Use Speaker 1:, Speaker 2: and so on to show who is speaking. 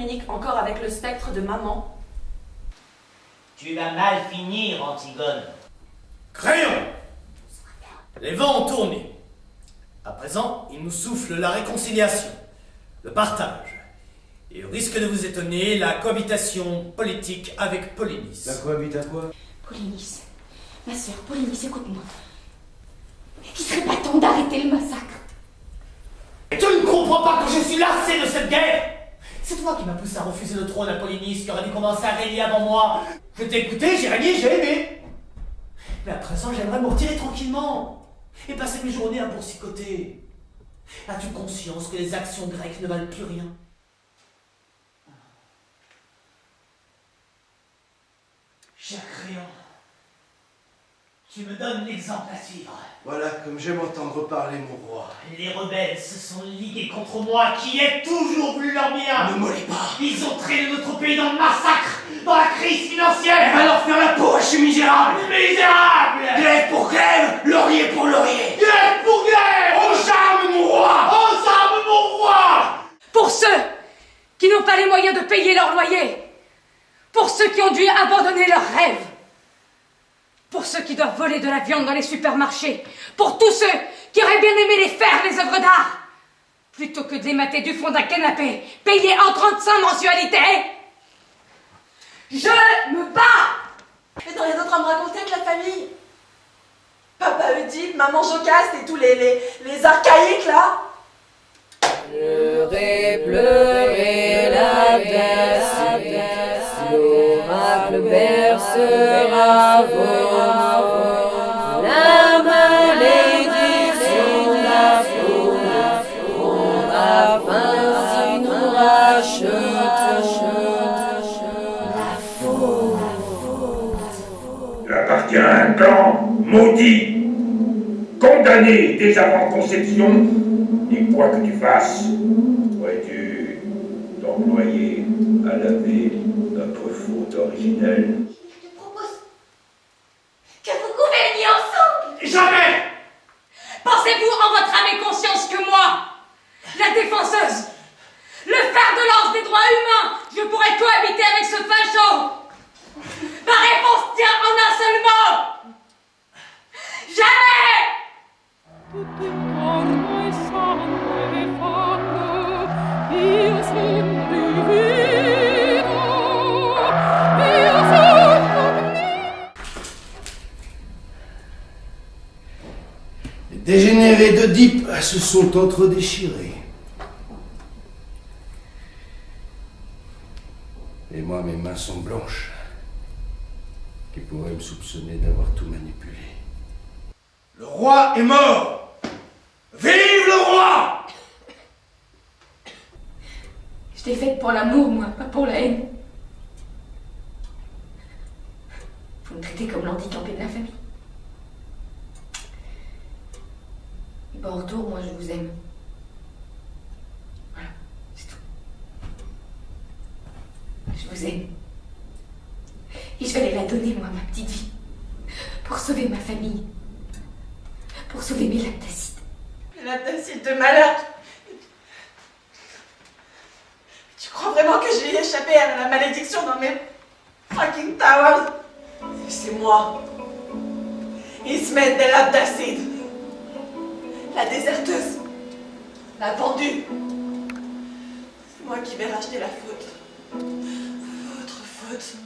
Speaker 1: communiques encore avec le spectre de maman?
Speaker 2: Tu vas mal finir, Antigone.
Speaker 3: Créon! Les vents ont tourné. À présent, ils nous soufflent la réconciliation, le partage. Et au risque de vous étonner, la cohabitation politique avec Polynice.
Speaker 4: La cohabite à quoi?
Speaker 5: Polynice, ma sœur, Polynice, écoute-moi. Il serait pas temps d'arrêter le massacre.
Speaker 3: Et tu ne comprends pas que je suis lassé de cette guerre? C'est toi qui m'as poussé à refuser le trône à Polynice, qui aurait dû commencer à régner avant moi. Je t'ai écouté, j'ai régné, j'ai aimé. Mais à présent, j'aimerais me retirer tranquillement et passer mes journées à boursicoter. As-tu conscience que les actions grecques ne valent plus rien? Cher Créon, tu me donnes l'exemple à suivre.
Speaker 4: Voilà, comme j'aime entendre parler mon roi.
Speaker 2: Les rebelles se sont ligués contre moi, qui ai toujours voulu leur bien.
Speaker 4: Ne mollez pas.
Speaker 2: Ils ont traîné notre pays dans le massacre, dans la crise financière.
Speaker 4: Elle va leur faire la peau à ces misérables.
Speaker 2: Misérable!
Speaker 4: Glaive pour glaive, laurier pour laurier.
Speaker 2: Glaive pour glaive!
Speaker 4: Aux armes, mon roi!
Speaker 2: Aux armes, mon roi!
Speaker 5: Pour ceux qui n'ont pas les moyens de payer leur loyer, pour ceux qui ont dû abandonner leurs rêves, pour ceux qui doivent voler de la viande dans les supermarchés, pour tous ceux qui auraient bien aimé les faire, les œuvres d'art, plutôt que de les mater du fond d'un canapé, payés en 35 mensualités, je me bats!
Speaker 1: Mais t'as rien d'autre à me raconter que la famille? Papa Oedipe, maman Jocaste et tous les archaïques là?
Speaker 6: Pleurez, pleurez la Dacide, l'oracle bercera vos. La malédiction la faune, afin si nous rachète la faune.
Speaker 7: Tu appartiens à un clan maudit, condamné dès avant conception. Et quoi que tu fasses, aurais-tu t'employer à laver notre faute originelle?
Speaker 5: Je te propose que vous gouverniez ensemble.
Speaker 3: Jamais!
Speaker 5: Pensez-vous en votre âme et conscience que moi, la défenseuse, le fer de lance des droits humains, je pourrais cohabiter avec ce facho? Ma réponse tient en un seul mot. Jamais!
Speaker 4: Les dégénérés d'Oedipe se sont entre-déchirés. Et moi, mes mains sont blanches. Qui pourrait me soupçonner d'avoir tout manipulé? Le roi est mort! Vive le roi!
Speaker 5: Je t'ai faite pour l'amour, moi, pas pour la haine. Vous me traitez comme l'handicapé de la famille. Et ben, en retour, moi, je vous aime. Voilà, c'est tout. Je vous aime. Et je vais aller la donner, moi, ma petite vie. Pour sauver ma famille. Pour sauver mes Laptacides.
Speaker 1: Les Laptacides de malheur. Tu crois vraiment que j'ai échappé à la malédiction dans mes fucking towers? C'est moi. Ismène des Laptacides. La déserteuse. La vendue. C'est moi qui vais racheter la faute. Votre faute.